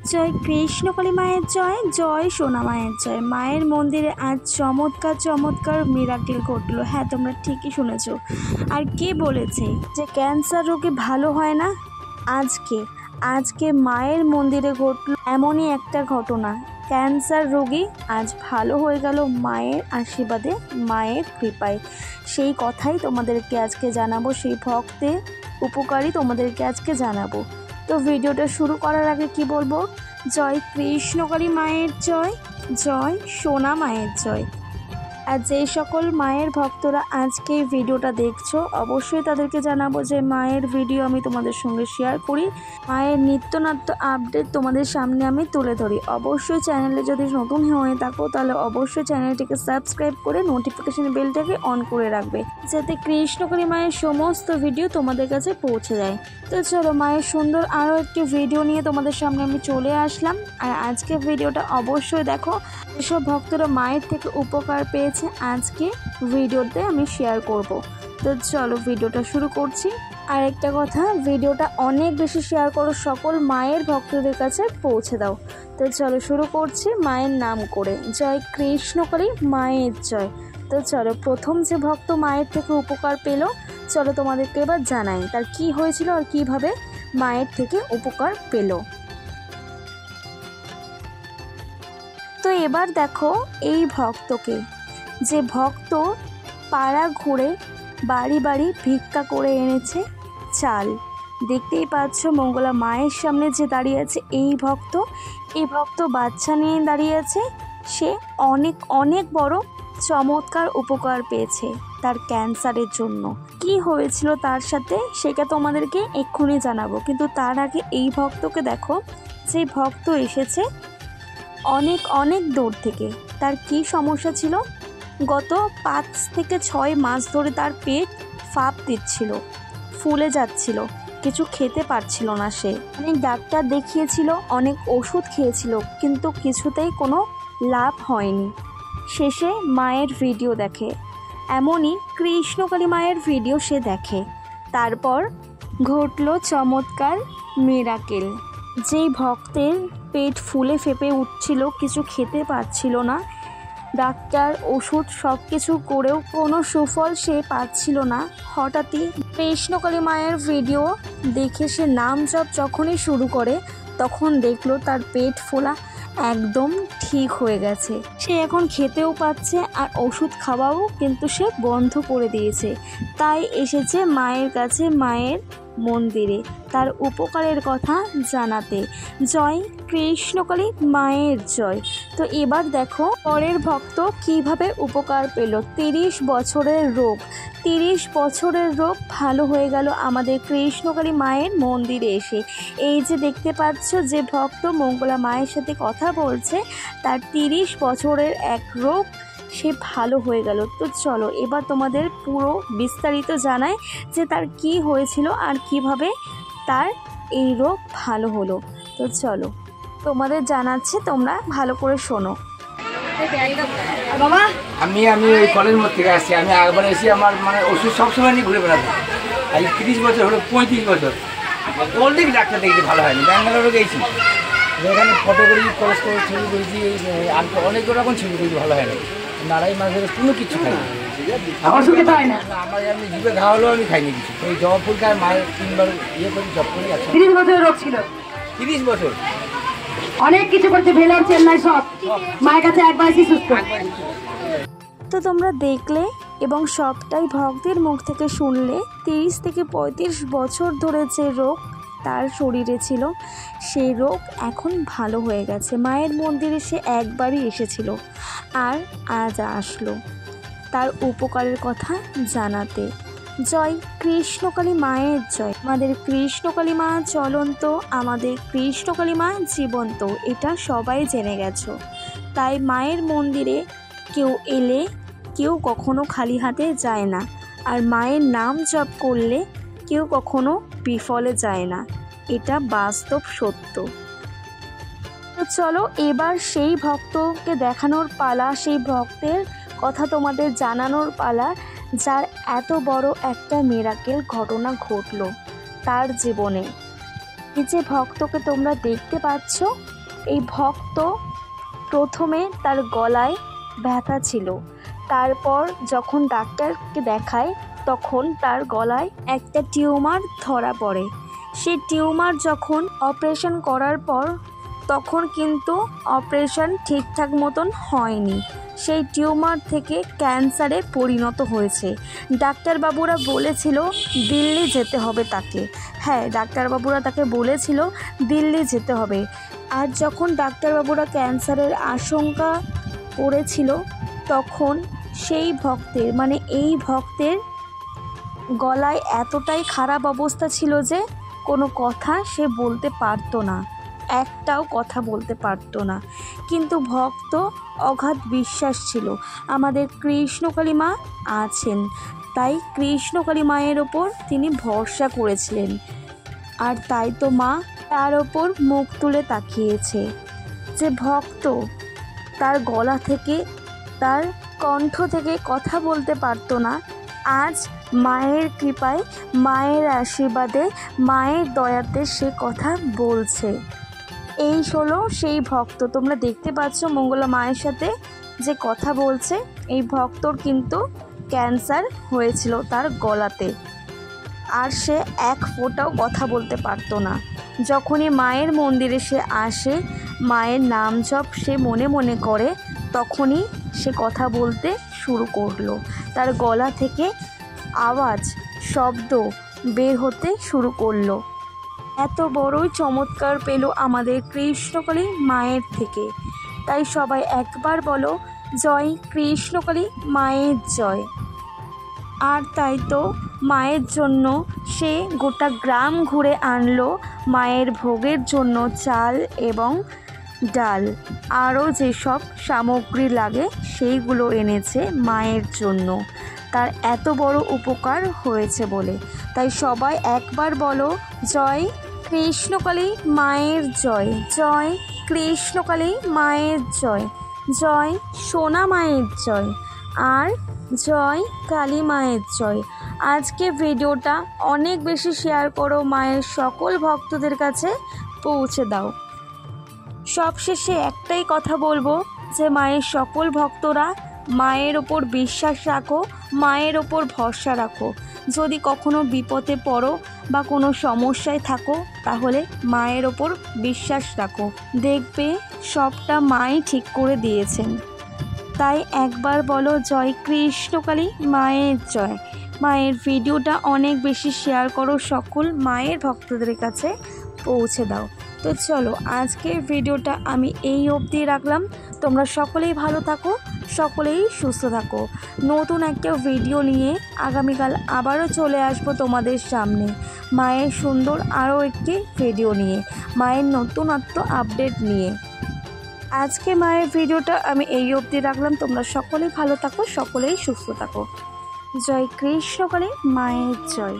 জয় কৃষ্ণকালী মায়ের জয়, জয় সোনা মায়ের জয়। মায়ের মন্দিরে আজ চমৎকার চমৎকার মিরাকেল ঘটলো। হ্যাঁ, তোমরা ঠিকই শুনেছো। আর কে বলেছে যে ক্যান্সার রোগে ভালো হয় না? আজকে মায়ের মন্দিরে ঘটলো এমনই একটা ঘটনা। ক্যান্সার রোগী আজ ভালো হয়ে গেল মায়ের আশীর্বাদে, মায়ের কৃপায়। সেই কথাই তোমাদেরকে আজকে জানাবো, সেই ভক্তের উপকারী তোমাদেরকে আজকে জানাবো। তো ভিডিওটা শুরু করার আগে কি বলবো, জয় কৃষ্ণকালী মায়ের জয়, জয় সোনা মায়ের জয়। আর যেই সকল মায়ের ভক্তরা আজকে এই ভিডিওটা দেখছো, অবশ্যই তাদেরকে জানাবো যে মায়ের ভিডিও আমি তোমাদের সঙ্গে শেয়ার করি, মায়ের নিত্যনাত্য আপডেট তোমাদের সামনে আমি তুলে ধরি। অবশ্যই চ্যানেলে যদি নতুন হয়ে থাকো তাহলে অবশ্যই চ্যানেলটিকে সাবস্ক্রাইব করে নোটিফিকেশন বেলটাকে অন করে রাখবে, যাতে কৃষ্ণকালী মায়ের সমস্ত ভিডিও তোমাদের কাছে পৌঁছে যায়। তো চলো, মায়ের সুন্দর আরও একটি ভিডিও নিয়ে তোমাদের সামনে আমি চলে আসলাম। আর আজকে ভিডিওটা অবশ্যই দেখো, যেসব ভক্তরা মায়ের থেকে উপকার পেয়েছে আজকে ভিডিওতে আমি শেয়ার করব। তো চলো ভিডিওটা শুরু করছি। আর একটা কথা, ভিডিওটা অনেক বেশি শেয়ার করো, সকল মায়ের ভক্তদের কাছে পৌঁছে দাও। তো চলো শুরু করছি মায়ের নাম করে, জয় কৃষ্ণকালী মায়ের জয়। তো চলো, প্রথম যে ভক্ত মায়ের থেকে উপকার পেল, চলো তোমাদেরকে এবার জানাই তার কি হয়েছিল আর কিভাবে মায়ের থেকে উপকার পেল। তো এবার দেখো এই ভক্তকে, যে ভক্ত পাড়া ঘুরে বাড়ি বাড়ি ভিক্ষা করে এনেছে চাল। দেখতেই পাচ্ছ মঙ্গলা মায়ের সামনে যে দাঁড়িয়ে আছে এই ভক্ত বাচ্চা নিয়ে দাঁড়িয়ে আছে। সে অনেক অনেক বড় চমৎকার উপকার পেয়েছে তার ক্যান্সারের জন্য। কি হয়েছিল তার সাথে সেটা তোমাদেরকে এক্ষুনি জানাবো, কিন্তু তার আগে এই ভক্তকে দেখো, যে ভক্ত এসেছে অনেক অনেক দূর থেকে। তার কি সমস্যা ছিল? গত 5 থেকে 6 মাস ধরে তার পেট ফাঁপ দিচ্ছিল, ফুলে যাচ্ছিল, কিছু খেতে পারছিল না সে। অনেক ডাক্তার দেখিয়েছিল, অনেক ওষুধ খেয়েছিল, কিন্তু কিছুতেই কোনো লাভ হয়নি। শেষে মায়ের ভিডিও দেখে, এমনই কৃষ্ণকালী মায়ের ভিডিও সে দেখে। তারপর ঘটলো চমৎকার মিরাকেল। যেই ভক্তের পেট ফুলে ফেপে উঠছিল, কিছু খেতে পারছিল না, ডাক্তার ওষুধ সব কিছু করেও কোনো সুফল সে পাচ্ছিল না, হঠাৎই কৃষ্ণকালী মায়ের ভিডিও দেখে সে নাম জপ যখনই শুরু করে, তখন দেখলো তার পেট ফোলা একদম ঠিক হয়ে গেছে। সে এখন খেতেও পাচ্ছে আর ওষুধ খাওয়াও কিন্তু সে বন্ধ করে দিয়েছে। তাই এসেছে মায়ের কাছে, মায়ের মন্দিরে তার উপকারের কথা জানাতে। জয় কৃষ্ণকালী মায়ের জয়। তো এবার দেখো পরের ভক্ত কিভাবে উপকার পেল। 30 বছরের রোগ ভালো হয়ে গেল আমাদের কৃষ্ণকালী মায়ের মন্দিরে এসে। এই যে দেখতে পাচ্ছ যে ভক্ত মঙ্গলা মায়ের সাথে কথা বলছে, তার 30 বছরের এক রোগ সে ভালো হয়ে গেল। তো চলো এবার তোমাদের পুরো বিস্তারিত জানাই যে তার কি হয়েছিল আর কিভাবে তার এই রোগ ভালো হলো। তো চলো তোমাদের জানাচ্ছি, তোমরা ভালো করে শোনো। বাবা আমি ওই কলেজ মোড় থেকে আসছি। আমি একবার এসে আমার মানে ওষুধ সবসময় নিয়ে ঘুরে বেড়াবো। আজ 30 বছর হলো, 35 বছর অনেক ডাক্তার দেখেছি, ভালো হয়নি। ব্যাঙ্গালোরে গেছি, এখানে ফটো করি, কলেজ করে ছবি করেছি, আর অনেক রকম ছবি করেছি, ভালো হয় না। নাড়াই মাছের কোনো কিছু খাই না, আমার সুখে পাই না। আমার আমি জিভে ঘা হলেও আমি খাইনি কিছু। ওই জবা ফুল খায়, মায়ের 3 বার ইয়ে করি, জব করি। 30 বছরের রোগ ছিল, 30 বছর অনেক কিছু করছে, ভেলোর চেন্নাই সব, মায়ের কাছে একবার এসে সুস্থ। তো তোমরা দেখলে এবং সবটাই ভক্তের মুখ থেকে শুনলে। 30 থেকে 35 বছর ধরে যে রোগ তার শরীরে ছিল, সেই রোগ এখন ভালো হয়ে গেছে। মায়ের মন্দিরে সে একবারই এসেছিল আর আজ আসলো তার উপকারের কথা জানাতে। জয় কৃষ্ণকালী মায়ের জয়। আমাদের কৃষ্ণকালী মা চলন্ত, আমাদের কৃষ্ণকালী মা জীবন্ত, এটা সবাই জেনে গেছো। তাই মায়ের মন্দিরে কেউ এলে কেউ কখনো খালি হাতে যায় না, আর মায়ের নাম জপ করলে কেউ কখনো বিফলে যায় না, এটা বাস্তব সত্য। তো চলো এবার সেই ভক্তকে দেখানোর পালা, সেই ভক্তের কথা তোমাদের জানানোর পালা, যার এত বড় একটা মিরাকেল ঘটনা ঘটলো তার জীবনে। এই যে ভক্তকে তোমরা দেখতে পাচ্ছ, এই ভক্ত প্রথমে তার গলায় ব্যথা ছিল, তারপর যখন ডাক্তারকে দেখায় তখন তার গলায় একটা টিউমার ধরা পড়ে। সেই টিউমার যখন অপারেশন করার পর তখন কিন্তু অপারেশন ঠিকঠাক মতন হয়নি, সেই টিউমার থেকে ক্যান্সারে পরিণত হয়েছে। ডাক্তারবাবুরা বলেছিল দিল্লি যেতে হবে তাকে। হ্যাঁ, ডাক্তারবাবুরা তাকে বলেছিল দিল্লি যেতে হবে। আর যখন ডাক্তারবাবুরা ক্যান্সারের আশঙ্কা করেছিল তখন সেই ভক্তের মানে এই ভক্তের গলায় এতটাই খারাপ অবস্থা ছিল যে কোনো কথা সে বলতে পারতো না, একটাও কথা বলতে পারতো না। কিন্তু ভক্ত অগাধ বিশ্বাস ছিল আমাদের কৃষ্ণকালী মা আছেন, তাই কৃষ্ণকালী মায়ের ওপর তিনি ভরসা করেছিলেন। আর তাই তো মা তার ওপর মুখ তুলে তাকিয়েছে। যে ভক্ত তার গলা থেকে তার কণ্ঠ থেকে কথা বলতে পারতো না, আজ মায়ের কৃপায়, মায়ের আশীর্বাদে, মায়ের দয়াতে সে কথা বলছে। এই হলো সেই ভক্ত, তোমরা দেখতে পাচ্ছ মঙ্গলা মায়ের সাথে যে কথা বলছে। এই ভক্তর কিন্তু ক্যান্সার হয়েছিল তার গলাতে, আর সে এক ফোঁটাও কথা বলতে পারতো না। যখনই মায়ের মন্দিরে সে আসে, মায়ের নাম জপ সে মনে মনে করে, তখনই সে কথা বলতে শুরু করলো। তার গলা থেকে আওয়াজ, শব্দ বের হতে শুরু করলো। এত বড়ই চমৎকার পেল আমাদের কৃষ্ণকালী মায়ের থেকে। তাই সবাই একবার বলো, জয় কৃষ্ণকালী মায়ের জয়। আর তাই তো মায়ের জন্য সে গোটা গ্রাম ঘুরে আনলো মায়ের ভোগের জন্য চাল এবং ডাল, আরও যেসব সামগ্রী লাগে সেইগুলো এনেছে মায়ের জন্য। তার এত বড় উপকার হয়েছে বলে। তাই সবাই একবার বলো, জয় কৃষ্ণকালী মায়ের জয়, জয় কৃষ্ণকালী মায়ের জয়, জয় সোনা মায়ের জয়, আর জয় কালী মায়ের জয়। আজকে ভিডিওটা অনেক বেশি শেয়ার করো, মায়ের সকল ভক্তদের কাছে পৌঁছে দাও। সবশেষে একটাই কথা বলবো যে মায়ের সকল ভক্তরা মায়ের ওপর বিশ্বাস রাখো, মায়ের ওপর ভরসা রাখো। যদি কখনো বিপদে পড়ো বা কোনো সমস্যায় থাকো তাহলে মায়ের ওপর বিশ্বাস রাখো, দেখবে সবটা মাই ঠিক করে দিয়েছেন। তাই একবার বলো, জয় কৃষ্ণকালী মায়ের জয়। মায়ের ভিডিওটা অনেক বেশি শেয়ার করো, সকল মায়ের ভক্তদের কাছে পৌঁছে দাও। তো চলো আজকের ভিডিওটা আমি এই অবধি রাখলাম। তোমরা সকলেই ভালো থাকো, সকলেই সুস্থ থাকো। নতুন একটা ভিডিও নিয়ে আগামীকাল আবারও চলে আসবো তোমাদের সামনে, মায়ের সুন্দর আরও একটি ভিডিও নিয়ে, মায়ের নতুনত্ব আপডেট নিয়ে। আজকে মায়ের ভিডিওটা আমি এই অবধি রাখলাম। তোমরা সকলেই ভালো থাকো, সকলেই সুস্থ থাকো। জয় কৃষ্ণকালী মায়ের জয়।